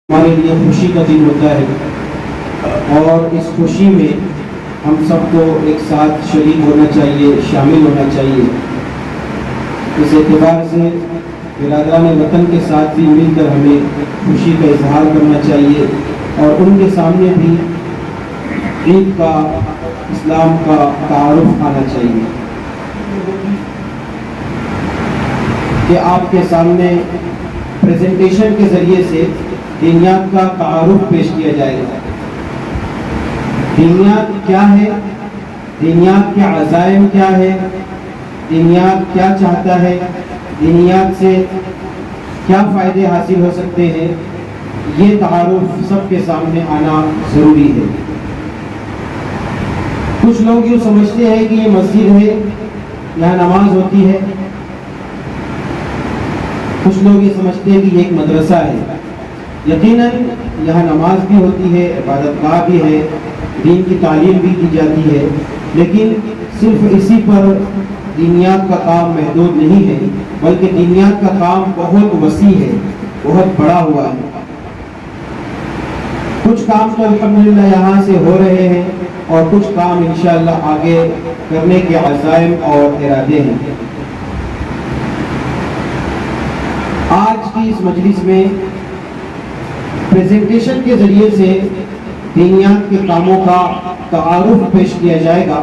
ہمارے لیے خوشی کا دن ہوتا ہے اور اس خوشی میں ہم سب کو ایک ساتھ شریک ہونا چاہیے، شامل ہونا چاہیے۔ اس اعتبار سے برادران وطن کے ساتھ بھی مل کر ہمیں خوشی کا اظہار کرنا چاہیے اور ان کے سامنے بھی عید کا، اسلام کا تعارف آنا چاہیے کہ آپ کے سامنے پریزنٹیشن کے ذریعے سے دینیات کا تعارف پیش کیا جائے گا۔ دینیات کیا ہے، دینیات کے عزائم کیا ہے، دینیات کیا چاہتا ہے، دینیات سے کیا فائدے حاصل ہو سکتے ہیں، یہ تعارف سب کے سامنے آنا ضروری ہے۔ کچھ لوگ یوں سمجھتے ہیں کہ یہ مسجد ہے، یہاں نماز ہوتی ہے، کچھ لوگ یہ سمجھتے ہیں کہ یہ ایک مدرسہ ہے۔ یقیناً یہاں نماز بھی ہوتی ہے، عبادت گاہ بھی ہے، دین کی تعلیم بھی دی جاتی ہے، لیکن صرف اسی پر دینیات کا کام محدود نہیں ہے، بلکہ دینیات کا کام بہت وسیع ہے، بہت بڑا ہوا ہے۔ کچھ کام تو الحمدللہ یہاں سے ہو رہے ہیں اور کچھ کام انشاءاللہ آگے کرنے کے عزائم اور ارادے ہیں۔ آج کی اس مجلس میں پریزنٹیشن کے ذریعے سے دینیات کے کاموں کا تعارف پیش کیا جائے گا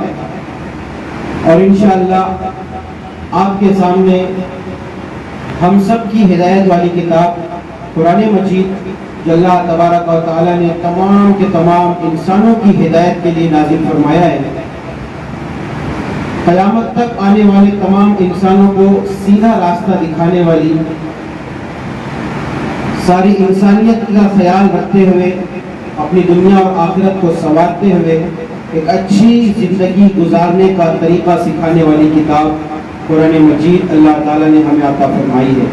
اور انشاءاللہ آپ کے سامنے ہم سب کی ہدایت والی کتاب قرآن مجید جو اللہ تبارک و تعالیٰ نے تمام کے تمام انسانوں کی ہدایت کے لیے نازل فرمایا ہے، قیامت تک آنے والے تمام انسانوں کو سیدھا راستہ دکھانے والی، ساری انسانیت کا خیال رکھتے ہوئے اپنی دنیا اور آخرت کو سنوارتے ہوئے ایک اچھی زندگی گزارنے کا طریقہ سکھانے والی کتاب قرآن مجید اللہ تعالیٰ نے ہمیں عطا فرمائی ہے۔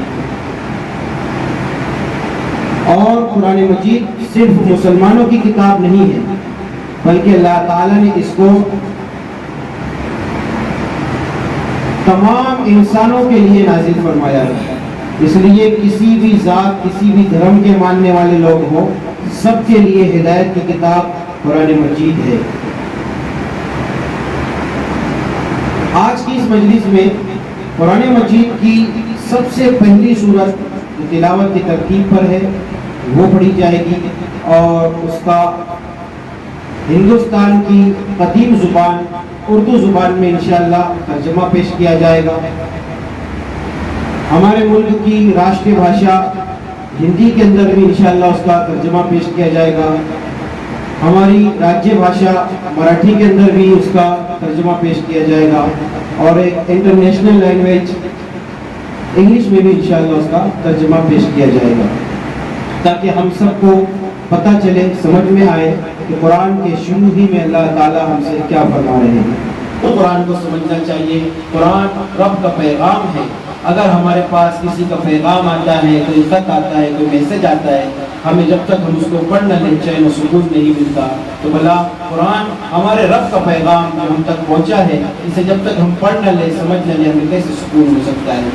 اور قرآن مجید صرف مسلمانوں کی کتاب نہیں ہے، بلکہ اللہ تعالیٰ نے اس کو تمام انسانوں کے لیے نازل فرمایا ہے۔ اس لیے کسی بھی ذات، کسی بھی دھرم کے ماننے والے لوگ ہوں، سب کے لیے ہدایت کی کتاب قرآن مجید ہے۔ آج کی اس مجلس میں قرآن مجید کی سب سے پہلی سورت جو تلاوت کی ترتیب پر ہے وہ پڑھی جائے گی اور اس کا ہندوستان کی قدیم زبان اردو زبان میں انشاءاللہ ترجمہ پیش کیا جائے گا۔ ہمارے ملک کی راشٹری بھاشا ہندی کے اندر بھی انشاءاللہ اس کا ترجمہ پیش کیا جائے گا۔ ہماری راجیہ بھاشا مراٹھی کے اندر بھی اس کا ترجمہ پیش کیا جائے گا اور ایک انٹرنیشنل لینگویج انگلش میں بھی انشاءاللہ اس کا ترجمہ پیش کیا جائے گا، تاکہ ہم سب کو پتہ چلے، سمجھ میں آئے کہ قرآن کے شروع ہی میں اللہ تعالیٰ ہم سے کیا فرما رہے ہیں۔ تو قرآن کو سمجھنا چاہیے، قرآن رب کا پیغام ہے۔ اگر ہمارے پاس کسی کا پیغام آتا ہے، کوئی خط آتا ہے، کوئی میسج آتا ہے، ہمیں جب تک ہم اس کو پڑھ نہ لیں چین و سکون نہیں ملتا۔ تو بھلا قرآن ہمارے رب کا پیغام جو ہم تک پہنچا ہے، اسے جب تک ہم پڑھ نہ لیں، سمجھ نہ لیں، ہمیں کیسے سکون ہو سکتا ہے؟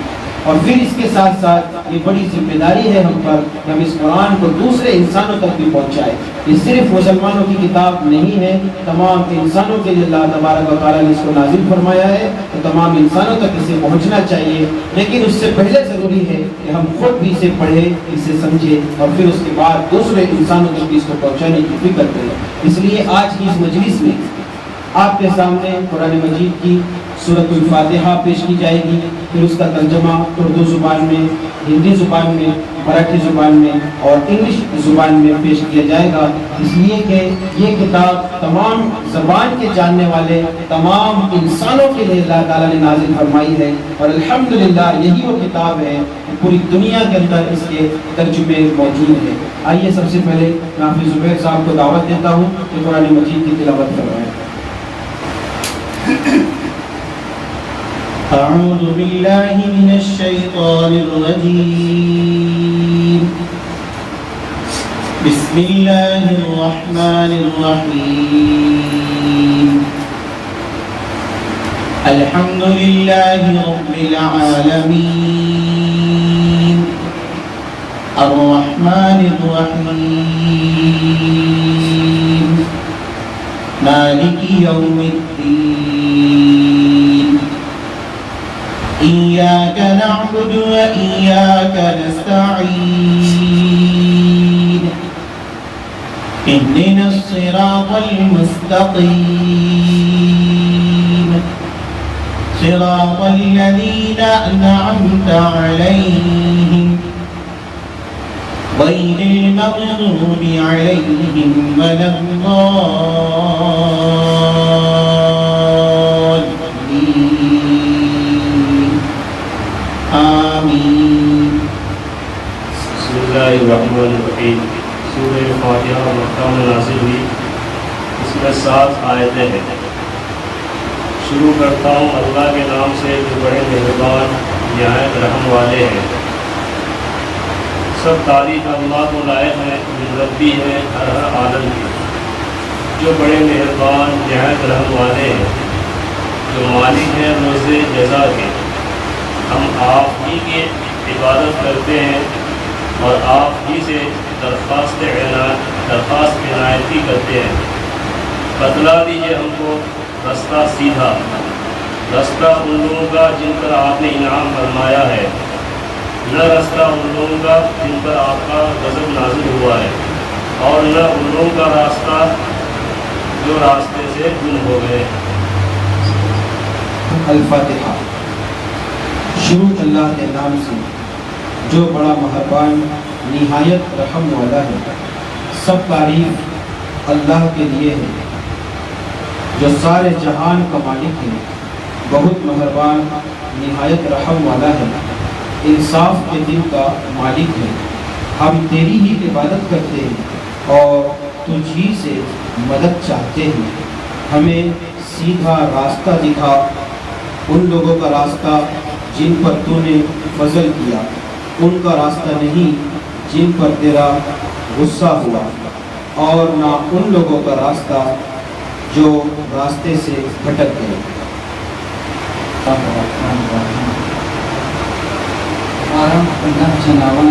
اور پھر اس کے ساتھ ساتھ یہ بڑی ذمہ داری ہے ہم پر کہ ہم اس قرآن کو دوسرے انسانوں تک بھی پہنچائے۔ یہ صرف مسلمانوں کی کتاب نہیں ہے، تمام انسانوں کے لیے اللہ تبارک و تعالیٰ نے اس کو نازل فرمایا ہے، تو تمام انسانوں تک اسے پہنچنا چاہیے۔ لیکن اس سے پہلے ضروری ہے کہ ہم خود بھی اسے پڑھیں، اسے سمجھیں اور پھر اس کے بعد دوسرے انسانوں تک بھی اس کو پہنچانے کی فکر کریں۔ اس لیے آج کی اس مجلس میں آپ کے سامنے قرآن مجید کی سورۃ الفاتحہ پیش کی جائے گی، پھر اس کا ترجمہ اردو زبان میں، ہندی زبان میں، مراٹھی زبان میں اور انگلش زبان میں پیش کیا جائے گا، اس لیے کہ یہ کتاب تمام زبان کے جاننے والے تمام انسانوں کے لیے اللہ تعالیٰ نے نازل فرمائی ہے، اور الحمدللہ یہی وہ کتاب ہے پوری دنیا کے اندر اس کے ترجمے موجود ہیں۔ آئیے سب سے پہلے میں حافظ زبیر صاحب کو دعوت دیتا ہوں کہ قرآن مجید کی تلاوت کروائیں۔ أعوذ بالله من الشيطان الرجيم بسم الله الرحمن الرحيم الحمد لله رب العالمين الرحمن الرحيم مالك يوم الدين إياك نعبد وإياك نستعين اهدنا الصراط المستقيم صراط الذين أنعمت عليهم غير المغضوب عليهم ولا الضالين آمين. بسم اللہ الرحمن الرحیم. سورہ فاتحہ مکہ میں نازل ہوئی. اس میں 7 آیتیں ہیں. شروع کرتا ہوں اللہ کے نام سے جو بڑے مہربان نہایت رحم والے ہیں. سب تعریف اللہ کو لائق ہے جو ربی ہے ہر عالم کی، جو بڑے مہربان نہایت رحم والے ہیں، جو مالک ہیں روز جزا کے. ہم آپ ہی کی عبادت کرتے ہیں اور آپ ہی سے درخواست عنایتی کرتے ہیں. بتلا دیجیے ہم کو رستہ سیدھا، رستہ ان لوگوں کا جن پر آپ نے انعام فرمایا ہے، نہ رستہ ان لوگوں کا جن پر آپ کا غضب نازل ہوا ہے، اور نہ ان لوگوں کا راستہ جو راستے سے گم ہو گئے. الفاتحہ. شروع اللہ کے نام سے جو بڑا مہربان نہایت رحم والا ہے. سب تعریف اللہ کے لیے ہے جو سارے جہان کا مالک ہے، بہت مہربان نہایت رحم والا ہے، انصاف کے دن کا مالک ہے. ہم تیری ہی عبادت کرتے ہیں اور تجھ ہی سے مدد چاہتے ہیں. ہمیں سیدھا راستہ دکھا، ان لوگوں کا راستہ جن پر تو نے فضل کیا، ان کا راستہ نہیں جن پر تیرا غصہ ہوا، اور نہ ان لوگوں کا راستہ جو راستے سے بھٹک گئے. Allah janawan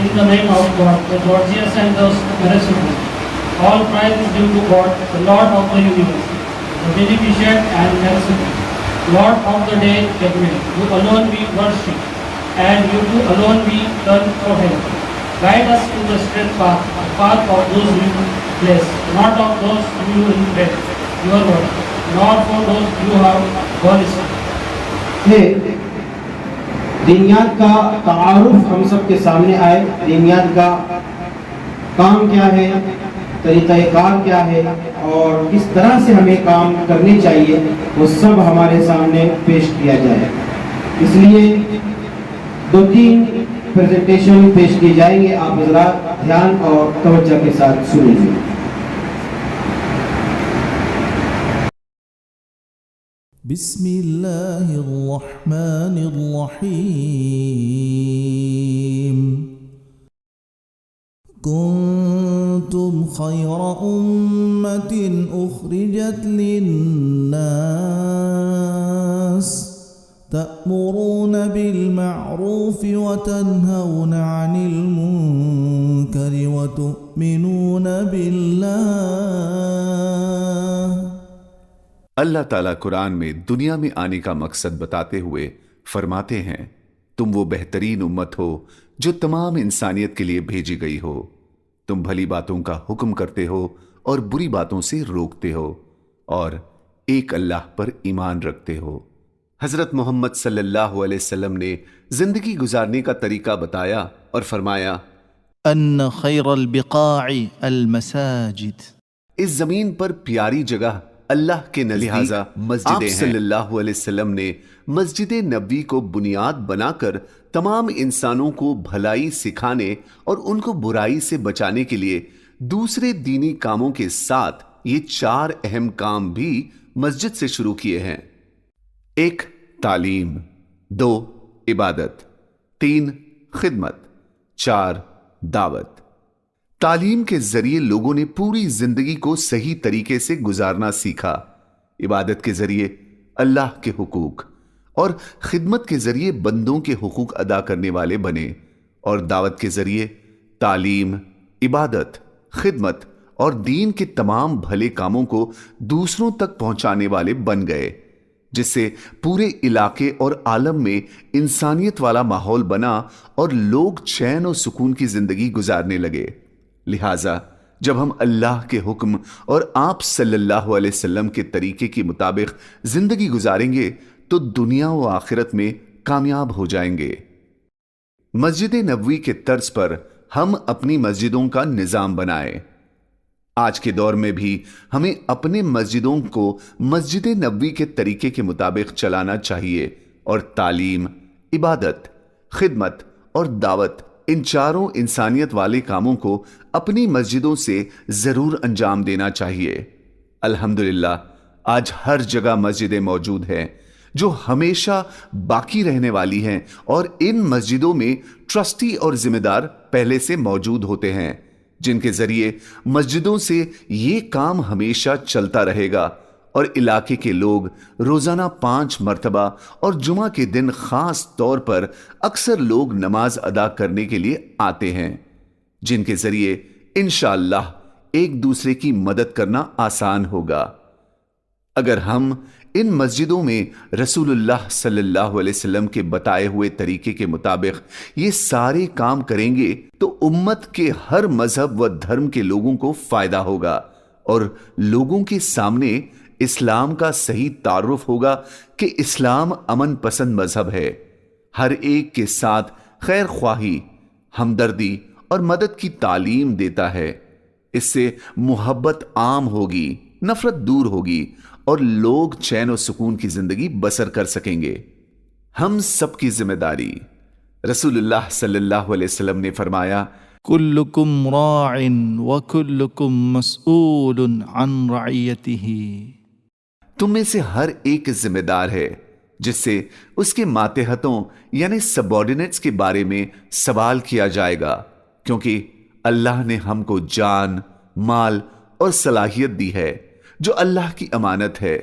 In the name of God, the gorgeous and the merciful. All praise is due to God, the Lord of the universe, the beneficent and merciful, Lord of the day judgment. You alone we worship, and you too alone we turn for help. Guide us to the straight path, the path of those you bless, not of those you regret your word, nor for those you have abolished. دینیات کا تعارف ہم سب کے سامنے آئے. دینیات کا کام کیا ہے، طریقہ کار کیا ہے، اور کس طرح سے ہمیں کام کرنے چاہیے، وہ سب ہمارے سامنے پیش کیا جائے. اس لیے 2-3 پریزنٹیشن پیش کی جائیں گے. آپ حضرات دھیان اور توجہ کے ساتھ سنیے. بسم اللہ الرحمن الرحیم. کنتم خیر امت اخرجت للناس تأمرون بالمعروف وتنهون عن المنکر وتؤمنون باللہ. اللہ تعالیٰ قرآن میں دنیا میں آنے کا مقصد بتاتے ہوئے فرماتے ہیں، تم وہ بہترین امت ہو جو تمام انسانیت کے لیے بھیجی گئی ہو. تم بھلی باتوں کا حکم کرتے ہو اور بری باتوں سے روکتے ہو، اور ایک اللہ پر ایمان رکھتے ہو. حضرت محمد صلی اللہ علیہ وسلم نے زندگی گزارنے کا طریقہ بتایا اور فرمایا، ان خیر البقاع المساجد. اس زمین پر پیاری جگہ اللہ کے لہٰذا مسجد صلی اللہ علیہ وسلم نے مسجد نبوی کو بنیاد بنا کر تمام انسانوں کو بھلائی سکھانے اور ان کو برائی سے بچانے کے لیے دوسرے دینی کاموں کے ساتھ یہ 4 اہم کام بھی مسجد سے شروع کیے ہیں۔ 1 تعلیم، 2 عبادت، 3 خدمت، 4 دعوت۔ تعلیم کے ذریعے لوگوں نے پوری زندگی کو صحیح طریقے سے گزارنا سیکھا، عبادت کے ذریعے اللہ کے حقوق اور خدمت کے ذریعے بندوں کے حقوق ادا کرنے والے بنے، اور دعوت کے ذریعے تعلیم، عبادت، خدمت اور دین کے تمام بھلے کاموں کو دوسروں تک پہنچانے والے بن گئے، جس سے پورے علاقے اور عالم میں انسانیت والا ماحول بنا اور لوگ چین و سکون کی زندگی گزارنے لگے۔ لہٰذا جب ہم اللہ کے حکم اور آپ صلی اللہ علیہ وسلم کے طریقے کے مطابق زندگی گزاریں گے تو دنیا و آخرت میں کامیاب ہو جائیں گے۔ مسجد نبوی کے طرز پر ہم اپنی مسجدوں کا نظام بنائیں۔ آج کے دور میں بھی ہمیں اپنے مسجدوں کو مسجد نبوی کے طریقے کے مطابق چلانا چاہیے، اور تعلیم، عبادت، خدمت اور دعوت، ان 4 انسانیت والے کاموں کو اپنی مسجدوں سے ضرور انجام دینا چاہیے۔ الحمدللہ آج ہر جگہ مسجدیں موجود ہیں جو ہمیشہ باقی رہنے والی ہیں، اور ان مسجدوں میں ٹرسٹی اور ذمہ دار پہلے سے موجود ہوتے ہیں، جن کے ذریعے مسجدوں سے یہ کام ہمیشہ چلتا رہے گا، اور علاقے کے لوگ روزانہ 5 مرتبہ اور جمعہ کے دن خاص طور پر اکثر لوگ نماز ادا کرنے کے لیے آتے ہیں، جن کے ذریعے انشاءاللہ ایک دوسرے کی مدد کرنا آسان ہوگا۔ اگر ہم ان مسجدوں میں رسول اللہ صلی اللہ علیہ وسلم کے بتائے ہوئے طریقے کے مطابق یہ سارے کام کریں گے تو امت کے ہر مذہب و دھرم کے لوگوں کو فائدہ ہوگا، اور لوگوں کے سامنے اسلام کا صحیح تعارف ہوگا کہ اسلام امن پسند مذہب ہے، ہر ایک کے ساتھ خیر خواہی، ہمدردی اور مدد کی تعلیم دیتا ہے۔ اس سے محبت عام ہوگی، نفرت دور ہوگی، اور لوگ چین و سکون کی زندگی بسر کر سکیں گے۔ ہم سب کی ذمہ داری، رسول اللہ صلی اللہ علیہ وسلم نے فرمایا، كلكم راع وكلكم مسؤول عن رعيته۔ تم میں سے ہر ایک ذمہ دار ہے جس سے اس کے ماتحتوں یعنی سبارڈینیٹس کے بارے میں سوال کیا جائے گا، کیونکہ اللہ نے ہم کو جان، مال اور صلاحیت دی ہے جو اللہ کی امانت ہے۔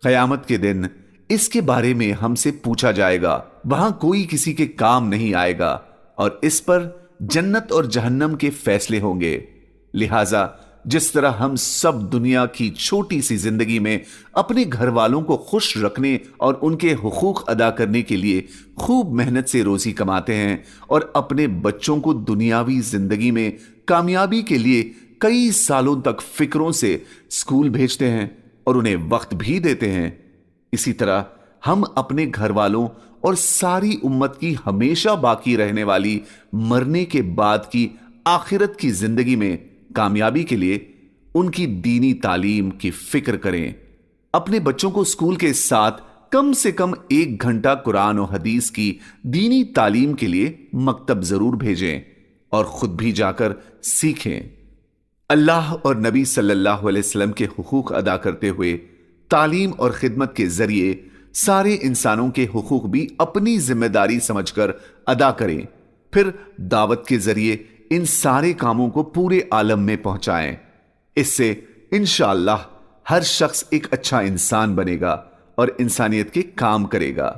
قیامت کے دن اس کے بارے میں ہم سے پوچھا جائے گا، وہاں کوئی کسی کے کام نہیں آئے گا، اور اس پر جنت اور جہنم کے فیصلے ہوں گے۔ لہٰذا جس طرح ہم سب دنیا کی چھوٹی سی زندگی میں اپنے گھر والوں کو خوش رکھنے اور ان کے حقوق ادا کرنے کے لیے خوب محنت سے روزی کماتے ہیں، اور اپنے بچوں کو دنیاوی زندگی میں کامیابی کے لیے کئی سالوں تک فکروں سے اسکول بھیجتے ہیں اور انہیں وقت بھی دیتے ہیں، اسی طرح ہم اپنے گھر والوں اور ساری امت کی ہمیشہ باقی رہنے والی مرنے کے بعد کی آخرت کی زندگی میں کامیابی کے لیے ان کی دینی تعلیم کی فکر کریں۔ اپنے بچوں کو اسکول کے ساتھ کم سے کم 1 گھنٹہ قرآن و حدیث کی دینی تعلیم کے لیے مکتب ضرور بھیجیں، اور خود بھی جا کر سیکھیں۔ اللہ اور نبی صلی اللہ علیہ وسلم کے حقوق ادا کرتے ہوئے تعلیم اور خدمت کے ذریعے سارے انسانوں کے حقوق بھی اپنی ذمہ داری سمجھ کر ادا کریں، پھر دعوت کے ذریعے ان سارے کاموں کو پورے عالم میں پہنچائیں۔ اس سے انشاءاللہ ہر شخص ایک اچھا انسان بنے گا اور انسانیت کے کام کرے گا۔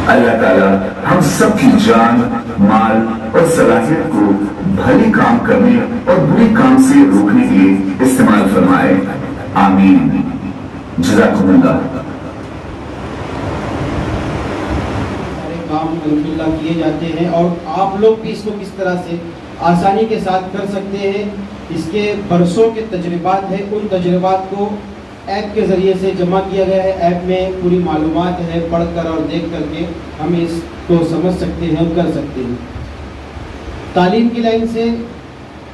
اللہ تعالیٰ ہم سب کی جان، مال اور صلاحیت کو بھلے کام کرنے اور برے کام سے روکنے کے لیے استعمال فرمائے، آمین۔ جزاکم اللہ۔ کام الحمدللہ کیے جاتے ہیں، اور آپ لوگ بھی اس کو کس طرح سے آسانی کے ساتھ کر سکتے ہیں، اس کے برسوں کے تجربات ہیں، ان تجربات کو ایپ کے ذریعے سے جمع کیا گیا ہے۔ ایپ میں پوری معلومات ہے، پڑھ کر اور دیکھ کر کے ہم اس کو سمجھ سکتے ہیں اور کر سکتے ہیں۔ تعلیم کی لائن سے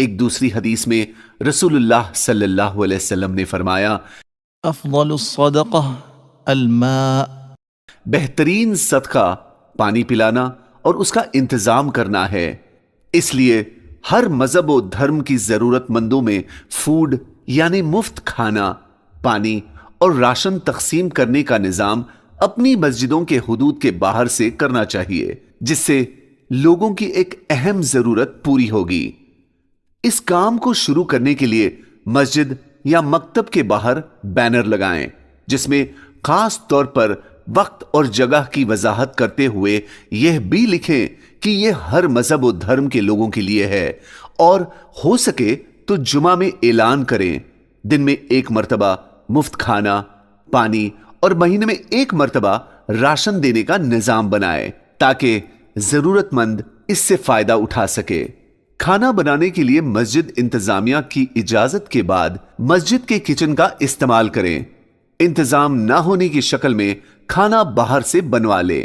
ایک دوسری حدیث میں رسول اللہ صلی اللہ علیہ وسلم نے فرمایا، افضل الصدقہ الماء، بہترین صدقہ پانی پلانا اور اس کا انتظام کرنا ہے۔ اس لیے ہر مذہب و دھرم کی ضرورت مندوں میں فوڈ یعنی مفت کھانا، پانی اور راشن تقسیم کرنے کا نظام اپنی مسجدوں کے حدود کے باہر سے کرنا چاہیے، جس سے لوگوں کی ایک اہم ضرورت پوری ہوگی۔ اس کام کو شروع کرنے کے لیے مسجد یا مکتب کے باہر بینر لگائیں، جس میں خاص طور پر وقت اور جگہ کی وضاحت کرتے ہوئے یہ بھی لکھیں کہ یہ ہر مذہب و دھرم کے لوگوں کے لیے ہے، اور ہو سکے تو جمعہ میں اعلان کریں، دن میں 1 مرتبہ مفت کھانا، پانی اور مہینے میں 1 مرتبہ راشن دینے کا نظام بنائے تاکہ ضرورت مند اس سے فائدہ اٹھا سکے۔ کھانا بنانے کے لیے مسجد انتظامیہ کی اجازت کے بعد مسجد کے کچن کا استعمال کریں۔ انتظام نہ ہونے کی شکل میں کھانا باہر سے بنوا لیں۔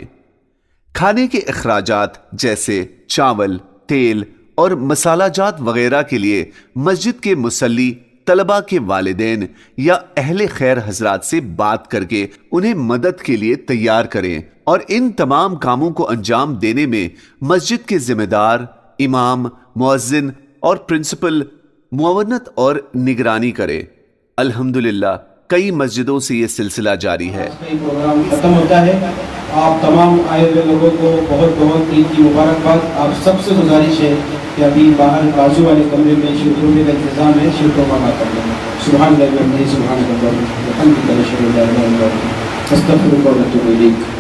کھانے کے اخراجات جیسے چاول، تیل اور مسالہ جات وغیرہ کے لیے مسجد کے مصلی، طلباء کے والدین یا اہل خیر حضرات سے بات کر کے انہیں مدد کے لیے تیار کریں، اور ان تمام کاموں کو انجام دینے میں مسجد کے ذمہ دار، امام، مؤذن اور پرنسپل معاونت اور نگرانی کرے۔ الحمدللہ کئی مسجدوں سے یہ سلسلہ جاری ہے۔ یہ پروگرام ختم ہوتا ہے۔ آپ تمام آئے ہوئے لوگوں کو بہت بہت عید کی مبارکباد۔ آپ سب سے گزارش ہے کہ ابھی باہر بازو والے کمرے میں شیرخوری کا انتظام ہے، شیرخور کا کر لیں۔ سبحان اللہ والحمد سبحان اللہ والحمد للہ اشہد ان لا الہ الا اللہ استغفرک و اتوب الیک۔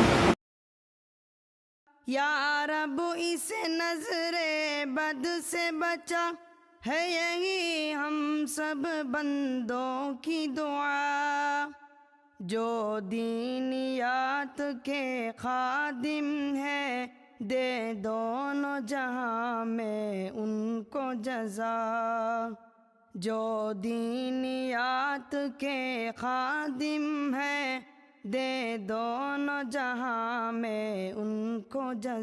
یا رب اس نظر بد سے بچا، ہے یہی ہم سب بندوں کی دعا۔ جو دینیات کے خادم ہے، دے دونوں جہاں میں ان کو جزا۔ جو دینیات کے خادم ہے، دے دونوں جہاں میں ان کو جزا۔